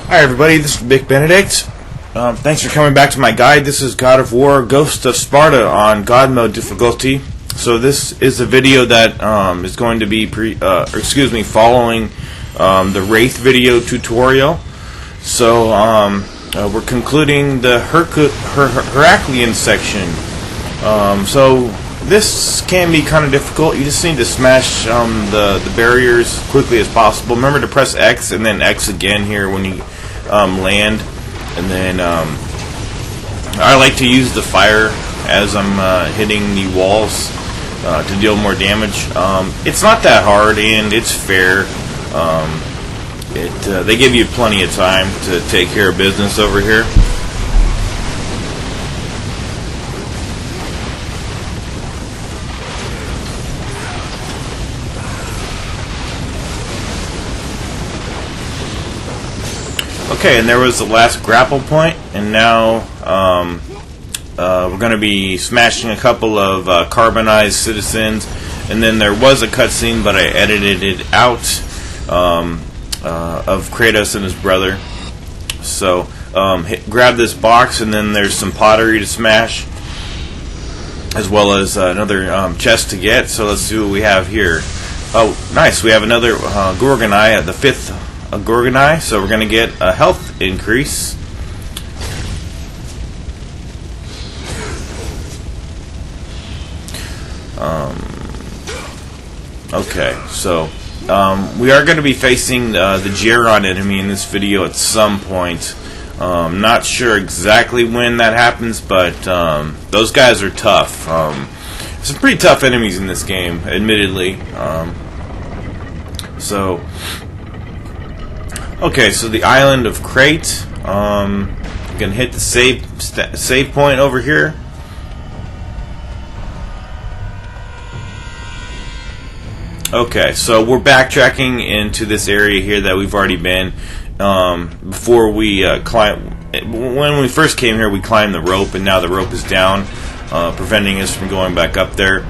Hi everybody, this is Big Benedict. Thanks for coming back to my guide. This is God of War, Ghost of Sparta on God mode difficulty. So this is a video that is going to be following the Wraith video tutorial. So we're concluding the Heraklion section. So this can be kind of difficult. You just need to smash the barriers as quickly as possible. Remember to press X and then X again here when you land. And then I like to use the fire as I'm hitting the walls to deal more damage. It's not that hard and it's fair. They give you plenty of time to take care of business over here. Okay, and there was the last grapple point, and now we're going to be smashing a couple of carbonized citizens, and then there was a cutscene, but I edited it out of Kratos and his brother. So grab this box, and then there's some pottery to smash, as well as another chest to get. So let's see what we have here. Oh, nice! We have another GORGON eye at the 5th. A GORGON eye, so we're going to get a health increase. Okay, so we are going to be facing the GORGON enemy in this video at some point. Not sure exactly when that happens, but those guys are tough. Some pretty tough enemies in this game, admittedly. Okay, so the island of Crate. You can hit the save point over here. Okay, so we're backtracking into this area here that we've already been. Before we when we first came here, we climbed the rope, and now the rope is down, preventing us from going back up there.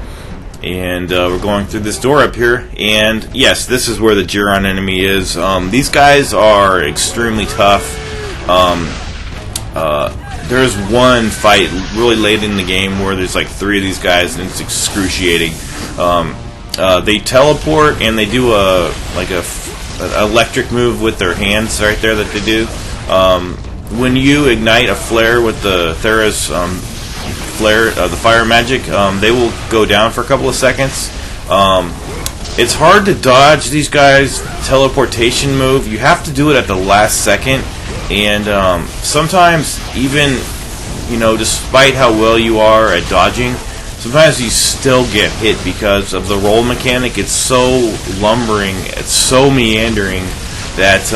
And we're going through this door up here, and yes, this is where the GORGON enemy is. These guys are extremely tough. There's one fight really late in the game where there's like 3 of these guys, and it's excruciating. They teleport, and they do an electric move with their hands right there that they do. When you ignite a flare with the Thera's flare, the fire magic, they will go down for a couple of seconds. It's hard to dodge these guys' teleportation move. You have to do it at the last second, and sometimes even, despite how well you are at dodging, sometimes you still get hit because of the roll mechanic. It's so lumbering, it's so meandering that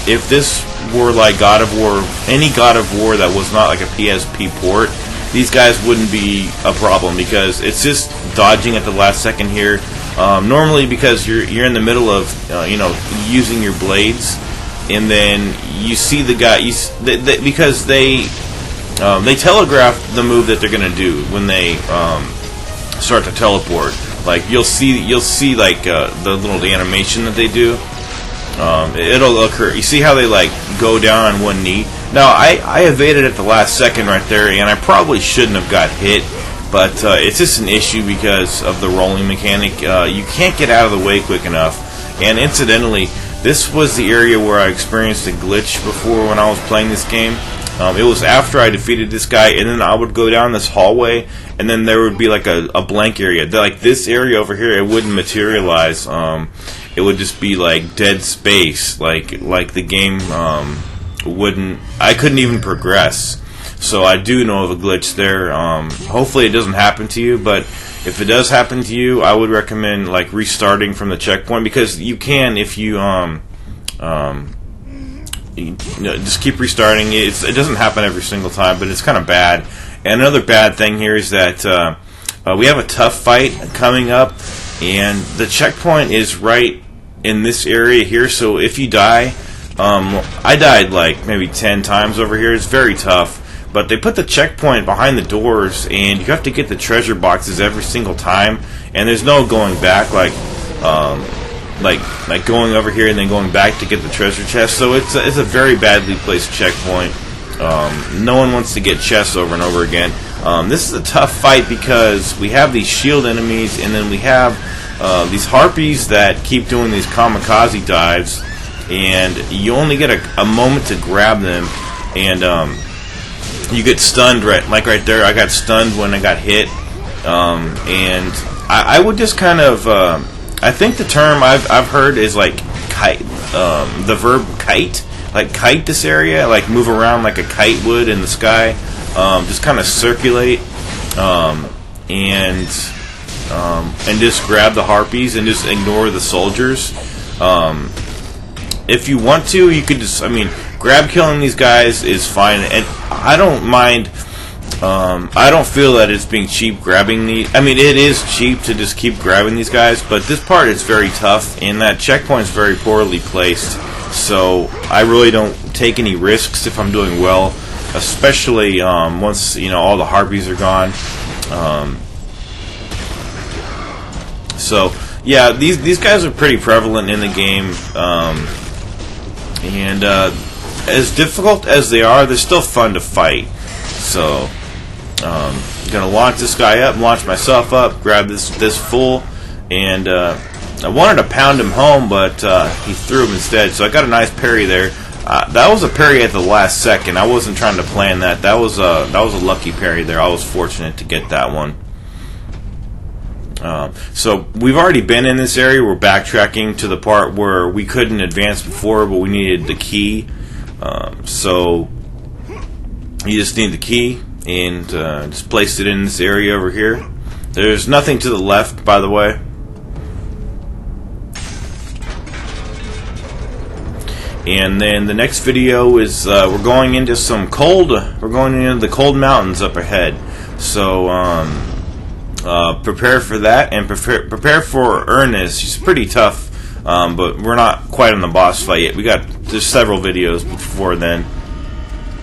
if this were like God of War, any God of War that was not like a PSP port, these guys wouldn't be a problem because it's just dodging at the last second here. Normally, because you're in the middle of using your blades, and then you see the guy because they telegraph the move that they're gonna do when they start to teleport. Like you'll see like the little animation that they do. It'll occur. You see how they like go down on one knee? Now, I evaded at the last second right there, and I probably shouldn't have got hit, but it's just an issue because of the rolling mechanic. You can't get out of the way quick enough. And incidentally, this was the area where I experienced a glitch before when I was playing this game. It was after I defeated this guy, and then I would go down this hallway, and then there would be like a blank area. Like this area over here, it wouldn't materialize. It would just be like dead space. Like the game I couldn't even progress. So I do know of a glitch there. Hopefully it doesn't happen to you, but if it does happen to you, I would recommend like restarting from the checkpoint, because you can if you just keep restarting. It doesn't happen every single time, but it's kind of bad. And another bad thing here is that we have a tough fight coming up, and the checkpoint is right in this area here. So if you die, I died like maybe 10 times over here. It's very tough. But they put the checkpoint behind the doors, and you have to get the treasure boxes every single time, and there's no going back. Like, like going over here and then going back to get the treasure chest. So it's a very badly placed checkpoint. No one wants to get chests over and over again. This is a tough fight because we have these shield enemies, and then we have these harpies that keep doing these kamikaze dives, and you only get a moment to grab them, and you get stunned right there. I got stunned when I got hit, and I would just kind of I think the term I've heard is like kite, the verb kite. Like kite this area, like move around like a kite would in the sky, just kind of circulate, and just grab the harpies and just ignore the soldiers. If you want to, you could just, grab killing these guys is fine, and I don't mind. I don't feel that it's being cheap grabbing these. It is cheap to just keep grabbing these guys, but this part is very tough, and that checkpoint is very poorly placed. So I really don't take any risks if I'm doing well, especially once all the harpies are gone. So yeah, these guys are pretty prevalent in the game, and as difficult as they are, they're still fun to fight. So I'm gonna launch this guy up, launch myself up, grab this fool, and I wanted to pound him home, but he threw him instead, so I got a nice parry there. That was a parry at the last second. I wasn't trying to plan that. That was a lucky parry there. I was fortunate to get that one. So we've already been in this area. We're backtracking to the part where we couldn't advance before, but we needed the key. So you just need the key, and just placed it in this area over here. There's nothing to the left, by the way. And then the next video is we're going into the cold mountains up ahead. So prepare for that, and prepare for Ernest. He's pretty tough, but we're not quite on the boss fight yet. There's several videos before then.